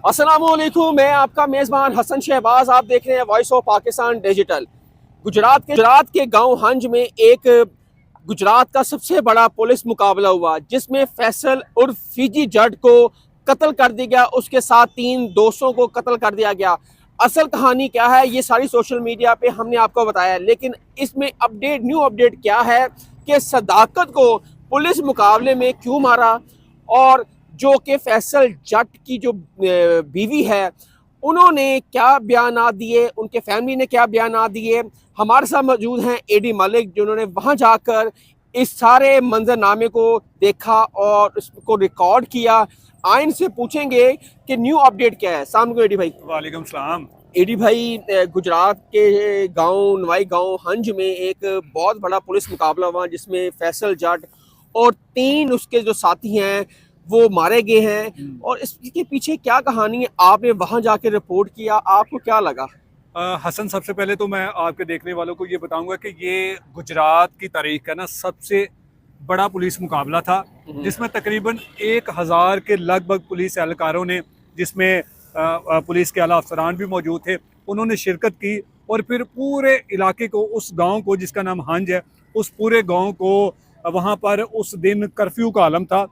अस्सलामुअलैकुम, मैं आपका मेज़बान हसन शहबाज। आप देख रहे हैं voice of Pakistan digital. Gujarat के गांव हंज में एक गुजरात का सबसे बड़ा पुलिस मुकाबला हुआ, जिसमें फैसल उर्फ फीजी जट को कत्ल कर दिया गया, उसके साथ 3 दोस्तों को कत्ल कर दिया गया। असल कहानी क्या है ये सारी सोशल मीडिया पे हमने आपको बताया, लेकिन इसमें न्यू अपडेट क्या है कि सदाकत को पुलिस मुकाबले में क्यों मारा, और जो कि फैसल जट की जो बीवी है उन्होंने क्या बयान दिए, उनके फैमिली ने क्या बयान दिए। हमारे साथ मौजूद हैं एडी मलिक, जिन्होंने वहां जाकर इस सारे मंजरनामे को देखा और उसको रिकॉर्ड किया। आइन से पूछेंगे कि न्यू अपडेट क्या है। सामने को एडी भाई। वालेकुम सलाम। एडी भाई, गुजरात के नवाई गांव हंज में एक बहुत बड़ा पुलिस मुकाबला हुआ, जिसमें फैसल जट और 3 उसके जो साथी हैं वो मारे गए हैं। और इसके पीछे क्या कहानी है, आपने वहां जाके रिपोर्ट किया, आपको क्या लगा? हसन, सबसे पहले तो मैं आपके देखने वालों को ये बताऊंगा कि ये गुजरात की तारीख का ना सबसे बड़ा पुलिस मुकाबला था, जिसमें तकरीबन 1000 के लगभग पुलिस एहलकारों ने, जिसमें पुलिस के आला अफसरान भी मौजूद थे, उन्होंने शिरकत की। और फिर पूरे इलाके को, उस गांव को जिसका नाम हंज है, उस पूरे गांव को वहाँ पर उस दिन कर्फ्यू का आलम था।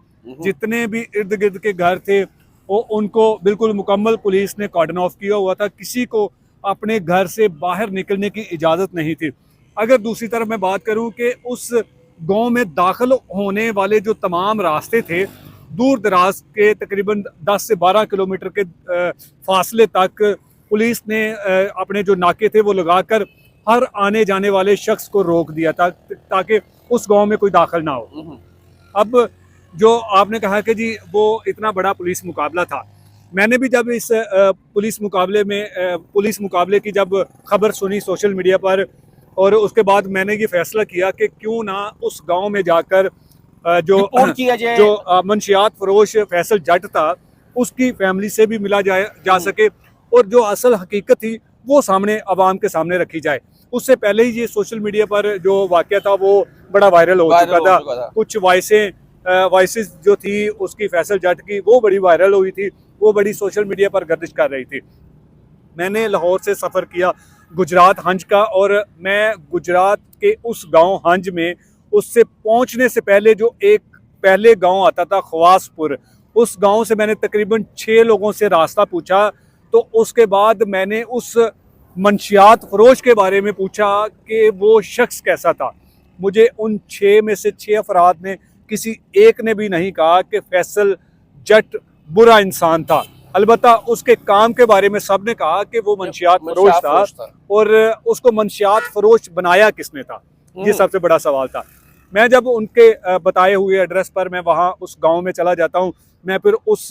जितने भी इर्द गिर्द के घर थे वो उनको बिल्कुल मुकम्मल पुलिस ने कॉर्डन ऑफ किया हुआ था। किसी को अपने घर से बाहर निकलने की इजाज़त नहीं थी। अगर दूसरी तरफ मैं बात करूं कि उस गांव में दाखिल होने वाले जो तमाम रास्ते थे, दूर दराज के तकरीबन 10 से 12 किलोमीटर के फासले तक पुलिस ने अपने जो नाके थे वो लगाकर हर आने जाने वाले शख्स को रोक दिया था, ताकि उस गांव में कोई दाखिल ना हो। अब जो आपने कहा कि जी वो इतना बड़ा पुलिस मुकाबला था, मैंने भी जब इस पुलिस मुकाबले की जब खबर सुनी सोशल मीडिया पर, और उसके बाद मैंने ये फैसला किया कि क्यों ना उस गांव में जाकर जो मंशियात फरोश फैसल जट था उसकी फैमिली से भी मिला जा सके, और जो असल हकीकत थी वो सामने आवाम के सामने रखी जाए। उससे पहले ही ये सोशल मीडिया पर जो वाक़या था वो बड़ा वायरल हो चुका था। कुछ वॉइसेस जो थी उसकी फैसल जट की, वो बड़ी वायरल हुई थी, वो बड़ी सोशल मीडिया पर गर्दिश कर रही थी। मैंने लाहौर से सफ़र किया गुजरात हंज का, और मैं गुजरात के उस गांव हंज में उससे पहुंचने से पहले जो एक पहले गांव आता था ख्वासपुर, उस गांव से मैंने तकरीबन 6 लोगों से रास्ता पूछा। तो उसके बाद मैंने उस मंशियात फरोश के बारे में पूछा कि वो शख्स कैसा था। मुझे उन 6 में से 6 अफराद ने किसी एक ने भी नहीं कहा कि फैसल जट बुरा इंसान था। अलबत्ता उसके काम के बारे में सब ने कहा कि वो मंशियात फरोश था, और उसको मंशियात फरोश बनाया किसने था, ये सबसे बड़ा सवाल था। मैं जब उनके बताए हुए एड्रेस पर मैं वहाँ उस गांव में चला जाता हूँ, मैं फिर उस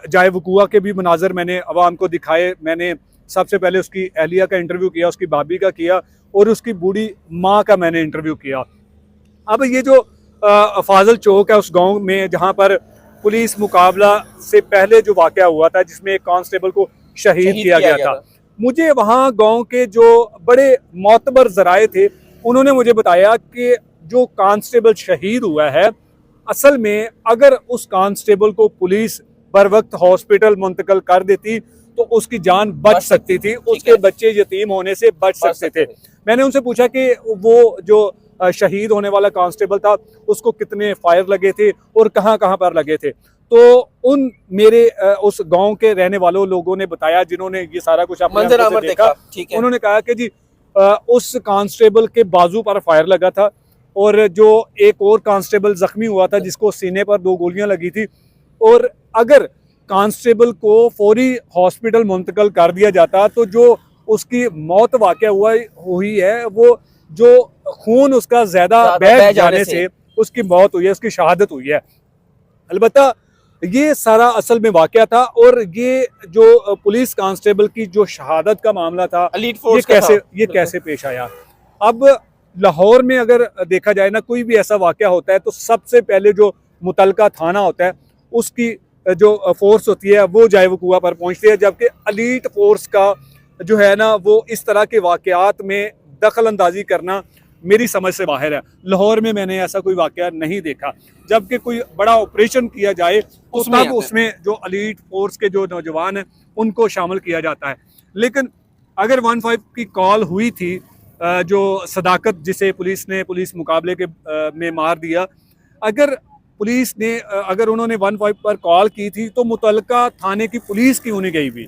जाए वकूआ के भी मनाजर मैंने अवाम को दिखाए। मैंने सबसे पहले उसकी अहलिया का इंटरव्यू किया, उसकी भाभी का किया, और उसकी बूढ़ी माँ का मैंने इंटरव्यू किया। अब ये जो फाजल चौक है उस गांव में, जहां पर पुलिस मुकाबला से पहले जो वाकया हुआ था, जिसमें एक कांस्टेबल को शहीद किया गया था, मुझे वहां गांव के जो बड़े मोतबर जराए थे उन्होंने मुझे बताया कि जो कांस्टेबल शहीद हुआ है, असल में अगर उस कांस्टेबल को पुलिस बर वक्त हॉस्पिटल मुंतकिल कर देती तो उसकी जान बच सकती थी, उसके बच्चे यतीम होने से बच सकते थे। मैंने उनसे पूछा कि वो जो शहीद होने वाला कांस्टेबल था उसको कितने फायर लगे थे और कहाँ कहाँ पर लगे थे। तो उन मेरे उस गांव के रहने वालों लोगों ने बताया, जिन्होंने ये सारा कुछ अपने आंखों से देखा, उन्होंने कहा कि जी उस कांस्टेबल के बाजू पर फायर लगा था, और जो एक और कांस्टेबल जख्मी हुआ था जिसको सीने पर 2 गोलियां लगी थी, और अगर कांस्टेबल को फौरी हॉस्पिटल मुंतकिल कर दिया जाता तो जो उसकी मौत वाक़या हुई है, वो जो खून उसका ज़्यादा बह जाने से उसकी मौत हुई है, उसकी शहादत हुई है। अलबत्ता ये सारा असल में वाक़या था, और ये जो पुलिस कांस्टेबल की जो शहादत का मामला था, ये कैसे पेश आया। अब लाहौर में अगर देखा जाए ना, कोई भी ऐसा वाक़या होता है तो सबसे पहले जो मुतलका थाना होता है उसकी जो फोर्स होती है वो जाए वकूआ पर पहुँचती है, जबकि एलीट फोर्स का जो है ना वो इस तरह के वाक़यात में दखल अंदाजी करना मेरी समझ से बाहर है। लाहौर में मैंने ऐसा कोई वाकया नहीं देखा। जबकि कोई बड़ा ऑपरेशन किया जाए तो तब उसमें जो एलीट फोर्स के जो नौजवान हैं उनको शामिल किया जाता है। लेकिन अगर 15 की कॉल हुई थी, जो सदाकत जिसे पुलिस मुकाबले के में मार दिया, अगर पुलिस ने अगर उन्होंने 15 पर कॉल की थी तो मुतलका थाने की पुलिस क्यों नहीं गई भी?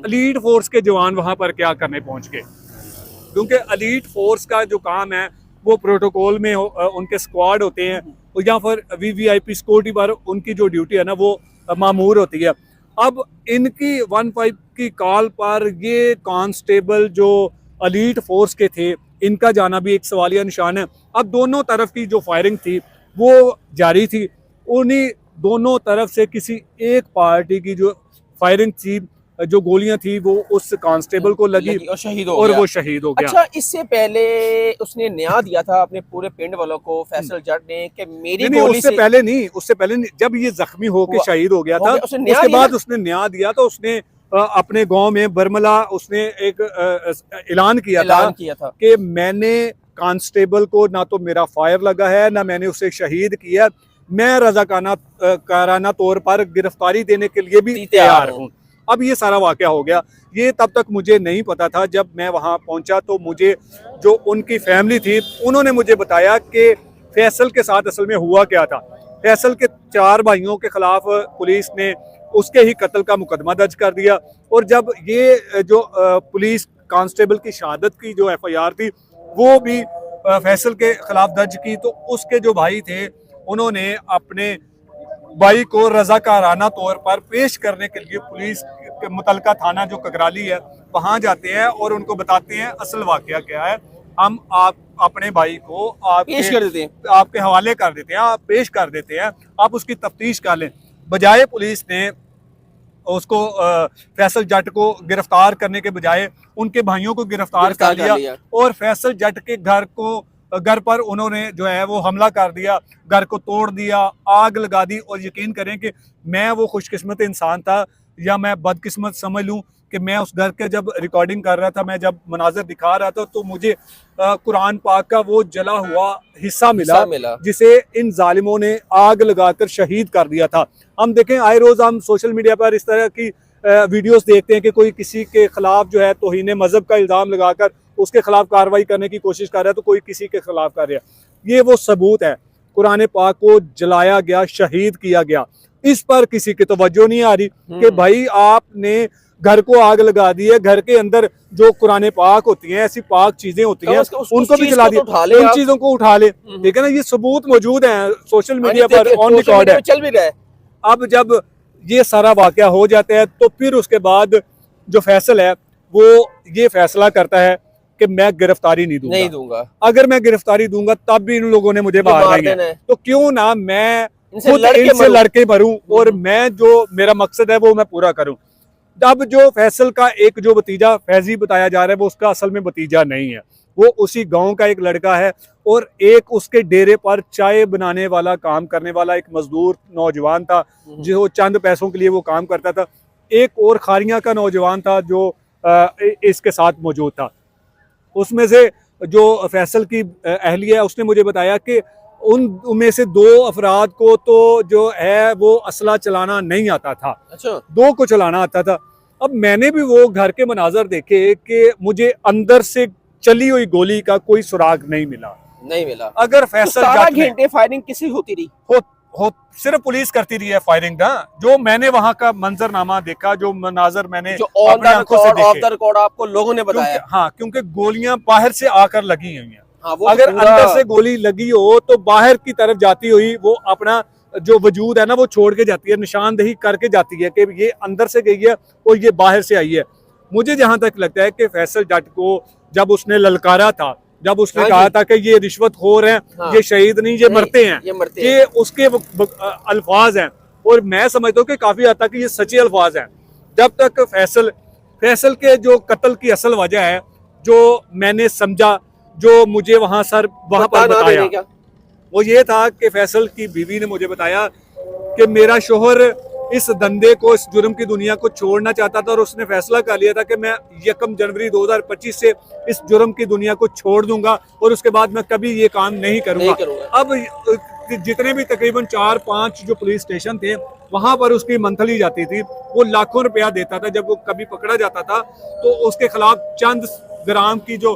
एलीट फोर्स के जवान वहां पर क्या करने पहुंच गए? क्योंकि एलीट फोर्स का जो काम है वो प्रोटोकॉल में उनके स्क्वाड होते हैं, या फिर वीवीआईपी सिक्योरिटी पर उनकी जो ड्यूटी है ना वो मामूर होती है। अब इनकी 15 की कॉल पर ये कांस्टेबल जो एलीट फोर्स के थे, इनका जाना भी एक सवालिया निशान है। अब दोनों तरफ की जो फायरिंग थी वो जारी थी, उन्हीं दोनों तरफ से किसी एक पार्टी की जो फायरिंग थी, जो गोलियां थी, वो उस कांस्टेबल को लगी और शहीद हो और गया। वो शहीद हो गया। अच्छा, इससे पहले उसने न्याय दिया था अपने पूरे पिंड वालों को, फैसल जट ने, कि मेरी नहीं, गोली उससे पहले नहीं, जब ये जख्मी होकर शहीद हो गया था उसके बाद उसने न्याय दिया। तो उसने अपने गांव में बरमला उसने एक ऐलान किया था कि मैंने कांस्टेबल को ना तो मेरा फायर लगा है ना मैंने उसे शहीद किया, मैं रज़ाकाराना तौर पर गिरफ्तारी देने के लिए भी तैयार हूँ। अब ये सारा वाकया हो गया। ये तब तक मुझे नहीं पता था। जब मैं वहाँ पहुँचा तो मुझे जो उनकी फैमिली थी उन्होंने मुझे बताया कि फैसल के साथ असल में हुआ क्या था। फैसल के 4 भाइयों के खिलाफ पुलिस ने उसके ही कत्ल का मुकदमा दर्ज कर दिया, और जब ये जो पुलिस कांस्टेबल की शहादत की जो FIR थी वो भी फैसल के खिलाफ दर्ज की, तो उसके जो भाई थे उन्होंने अपने भाई को रज़ाकाराना तौर पर पेश करने के लिए पुलिस के मुतलका थाना जो ककराली है वहाँ जाते हैं और उनको बताते हैं असल वाकया क्या है, हम आप अपने भाई को पेश कर देते हैं, आपके हवाले कर देते हैं, आप पेश कर देते हैं, आप उसकी तफ्तीश कर लें। बजाय पुलिस ने उसको फैसल जट को गिरफ्तार करने के बजाय उनके भाइयों को गिरफ्तार कर लिया और फैसल जट के घर पर उन्होंने जो है वो हमला कर दिया, घर को तोड़ दिया, आग लगा दी। और यकीन करें कि मैं वो खुशकिस्मत इंसान था या मैं बदकिस्मत समझ लूं कि मैं उस घर के जब रिकॉर्डिंग कर रहा था, मैं जब मनाजर दिखा रहा था तो मुझे कुरान पाक का वो जला हुआ हिस्सा मिला जिसे इन जालिमों ने आग लगाकर शहीद कर दिया था। हम देखें आए रोज हम सोशल मीडिया पर इस तरह की वीडियोस देखते हैं कि कोई किसी के खिलाफ जो है तौहीन मजहब का इल्ज़ाम लगाकर उसके खिलाफ कार्रवाई करने की कोशिश कर रहा है, तो कोई किसी के खिलाफ कर रहा है। ये वो सबूत है, कुरान पाक को जलाया गया, शहीद किया गया। इस पर किसी की तवज्जो नहीं आ रही कि भाई आपने घर को आग लगा दी है, घर के अंदर जो कुरान पाक होती हैं, ऐसी पाक चीजें होती हैं, उनको भी जला दिया, उन चीजों को उठा ले। ठीक है ना, ये सबूत मौजूद है सोशल मीडिया पर, ऑन रिकॉर्ड है, चल भी रहा है। अब जब ये सारा वाकया हो जाता है तो फिर उसके बाद जो फैसल है वो ये फैसला करता है कि मैं गिरफ्तारी नहीं दूंगा। अगर मैं गिरफ्तारी दूंगा तब भी इन लोगों ने मुझे मार देना है, तो क्यों ना मैं इनसे लड़के मरूं और मैं जो मेरा मकसद है वो मैं पूरा करूं। अब जो फैसल का एक जो भतीजा फैजी बताया जा रहा है वो उसका असल में भतीजा नहीं है, वो उसी गांव का एक लड़का है और एक उसके डेरे पर चाय बनाने वाला, काम करने वाला एक मजदूर नौजवान था जो चंद पैसों के लिए वो काम करता था। एक और खारियां का नौजवान था जो इसके साथ मौजूद था। उसमें से जो फैसल की अहलिया है उसने मुझे बताया कि उनमें से 2 अफराद को तो जो है वो असला चलाना नहीं आता था। अच्छा। 2 को चलाना आता था। अब मैंने भी वो घर के मनाजर देखे कि मुझे अंदर से चली हुई गोली का कोई सुराग नहीं मिला। अगर फैसल 12 घंटे फायरिंग किसी होती रही हो सिर्फ पुलिस करती रही है फायरिंग ना। जो मैंने वहां का मंजरनामा देखा, जो मनाजर मैंने अपनी आंखों से देखे, आपको लोगों ने बताया। हाँ, क्योंकि गोलियां बाहर से आकर लगी हुई हैं। अगर अंदर से गोली लगी हो तो बाहर की तरफ जाती हुई वो अपना जो वजूद है ना वो छोड़ के जाती है, निशानदेही करके जाती है कि ये अंदर से गई है और ये बाहर से आई है। मुझे जहां तक लगता है कि फैसल जट को जब उसने ललकारा था, जब उसने कहा था कि ये रिश्वतखोर हैं, ये शहीद नहीं, ये मरते हैं, ये उसके अल्फाज हैं और मैं समझता हूँ कि काफी हद तक ये सच्चे अल्फाज हैं। जब तक फैसल के जो कत्ल की असल वजह है, जो मैंने समझा, जो मुझे वहां पर बताया, वो ये था कि फैसल की बीवी ने मुझे बताया कि मेरा शोहर इस धंधे को, इस जुर्म की दुनिया को छोड़ना चाहता था और उसने फैसला कर लिया था कि मैं 1 जनवरी 2025 से इस जुर्म की दुनिया को छोड़ दूंगा और उसके बाद मैं कभी ये काम नहीं करूंगा। अब जितने भी तकरीबन 4-5 जो पुलिस स्टेशन थे वहां पर उसकी मंथली जाती थी, वो लाखों रुपया देता था। जब वो कभी पकड़ा जाता था तो उसके खिलाफ चंद ग्राम की जो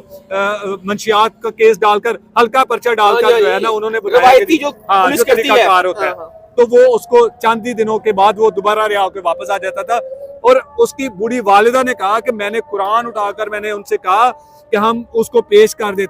मंशियात का केस डालकर, हल्का पर्चा डालकर जो है ना, उन्होंने बताया कि जो तरीकाकार होता है, तो वो उसको चंद ही दिनों के बाद वो दोबारा रिहा होकर वापस आ जाता था। और उसकी बूढ़ी वालिदा ने कहा कि मैंने कुरान उठाकर मैंने उनसे कहा कि हम उसको पेश कर देते